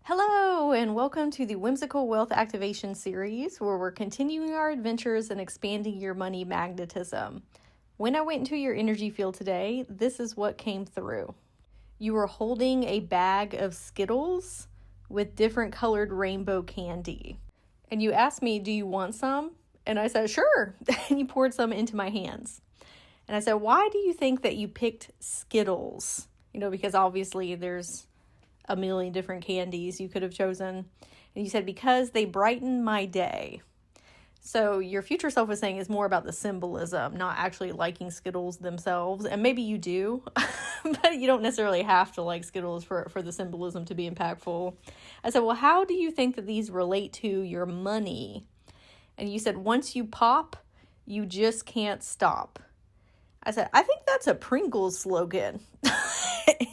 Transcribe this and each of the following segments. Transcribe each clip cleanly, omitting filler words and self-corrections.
Hello, and welcome to the Whimsical Wealth Activation series, where we're continuing our adventures and expanding your money magnetism. When I went into your energy field today, this is what came through. You were holding a bag of Skittles with different colored rainbow candy. And you asked me, do you want some? And I said, sure. And you poured some into my hands. And I said, why do you think that you picked Skittles? Because obviously there's a million different candies you could have chosen. And you said, because they brighten my day. So your future self was saying is more about the symbolism, not actually liking Skittles themselves. And maybe you do, but you don't necessarily have to like Skittles for the symbolism to be impactful. I said, well, how do you think that these relate to your money? And you said, once you pop, you just can't stop. I said, I think that's a Pringles slogan.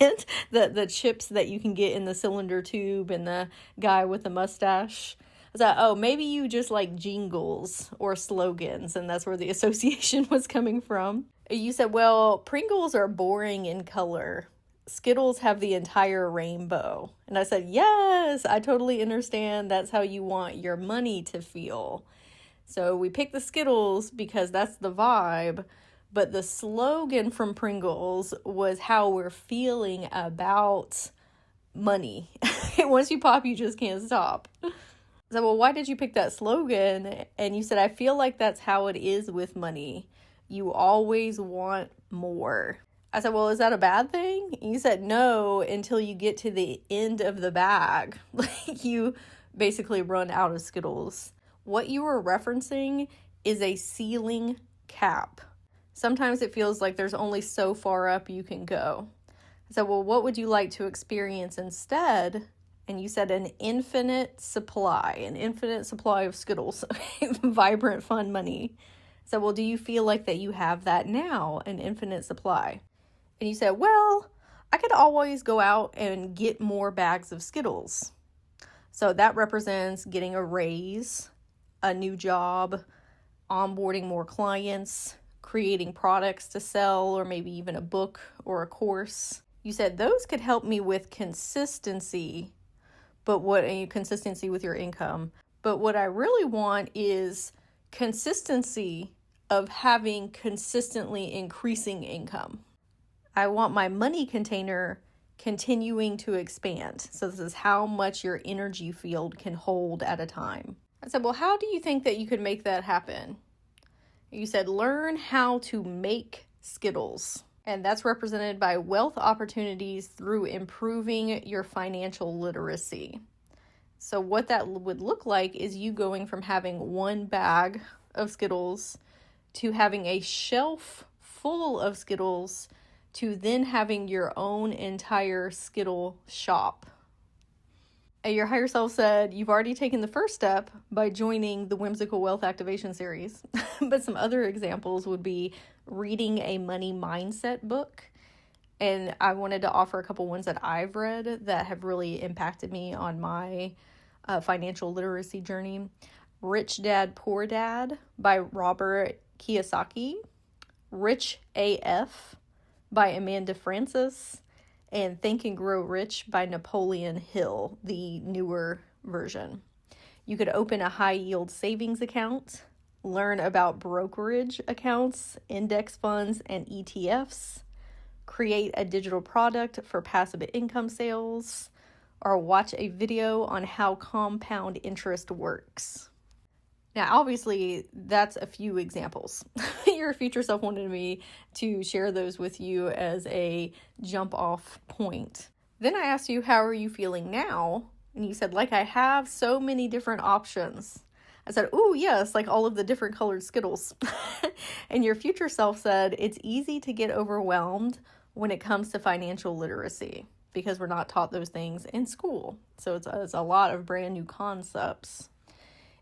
And the chips that you can get in the cylinder tube and the guy with the mustache. I said, oh, maybe you just like jingles or slogans, and that's where the association was coming from. You said, well, Pringles are boring in color. Skittles have the entire rainbow. And I said, yes, I totally understand. That's how you want your money to feel. So we picked the Skittles because that's the vibe. But the slogan from Pringles was how we're feeling about money. Once you pop, you just can't stop. So, well, why did you pick that slogan? And you said, I feel like that's how it is with money. You always want more. I said, well, is that a bad thing? And you said, no, until you get to the end of the bag. Like you basically run out of Skittles. What you were referencing is a ceiling cap. Sometimes it feels like there's only so far up you can go. I said, well, what would you like to experience instead? And you said an infinite supply of Skittles, vibrant, fun money. I said, well, do you feel like that you have that now, an infinite supply? And you said, well, I could always go out and get more bags of Skittles. So that represents getting a raise, a new job, onboarding more clients, creating products to sell, or maybe even a book or a course. You said those could help me with consistency, consistency with your income. But what I really want is consistency of having consistently increasing income. I want my money container continuing to expand. So this is how much your energy field can hold at a time. I said, well, how do you think that you could make that happen? You said, learn how to make Skittles. And that's represented by wealth opportunities through improving your financial literacy. So what that would look like is you going from having one bag of Skittles to having a shelf full of Skittles to then having your own entire Skittle shop. Your higher self said, you've already taken the first step by joining the Whimsical Wealth Activation series. But some other examples would be reading a money mindset book. And I wanted to offer a couple ones that I've read that have really impacted me on my financial literacy journey. Rich Dad, Poor Dad by Robert Kiyosaki. Rich AF by Amanda Frances. And Think and Grow Rich by Napoleon Hill, the newer version. You could open a high-yield savings account, learn about brokerage accounts, index funds, and ETFs, create a digital product for passive income sales, or watch a video on how compound interest works. Now, obviously, that's a few examples. Your future self wanted me to share those with you as a jump-off point. Then I asked you, how are you feeling now? And you said, like I have so many different options. I said, oh, yes, like all of the different colored Skittles. And your future self said, it's easy to get overwhelmed when it comes to financial literacy because we're not taught those things in school. So it's a lot of brand new concepts.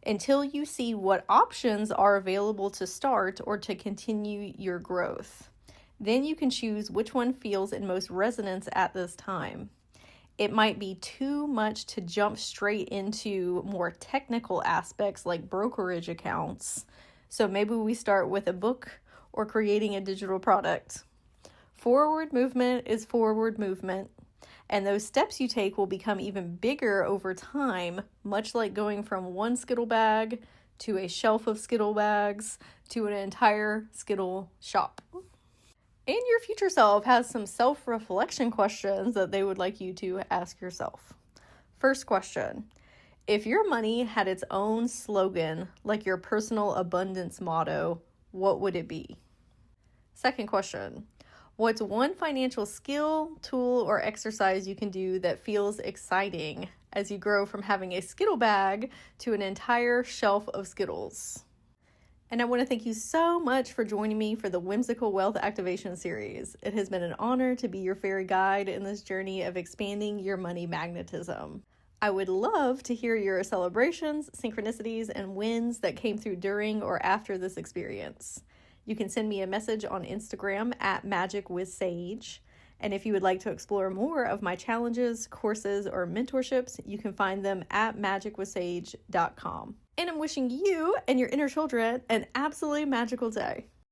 Until you see what options are available to start or to continue your growth. Then you can choose which one feels in most resonance at this time. It might be too much to jump straight into more technical aspects like brokerage accounts. So maybe we start with a book or creating a digital product. Forward movement is forward movement. And those steps you take will become even bigger over time, much like going from one Skittle bag to a shelf of Skittle bags to an entire Skittle shop. And your future self has some self-reflection questions that they would like you to ask yourself. First question: if your money had its own slogan, like your personal abundance motto, what would it be? Second question: what's one financial skill, tool, or exercise you can do that feels exciting as you grow from having a Skittle bag to an entire shelf of Skittles? And I want to thank you so much for joining me for the Whimsical Wealth Activation series. It has been an honor to be your fairy guide in this journey of expanding your money magnetism. I would love to hear your celebrations, synchronicities, and wins that came through during or after this experience. You can send me a message on Instagram at MagicWithSage. And if you would like to explore more of my challenges, courses, or mentorships, you can find them at magicwithsage.com. And I'm wishing you and your inner children an absolutely magical day.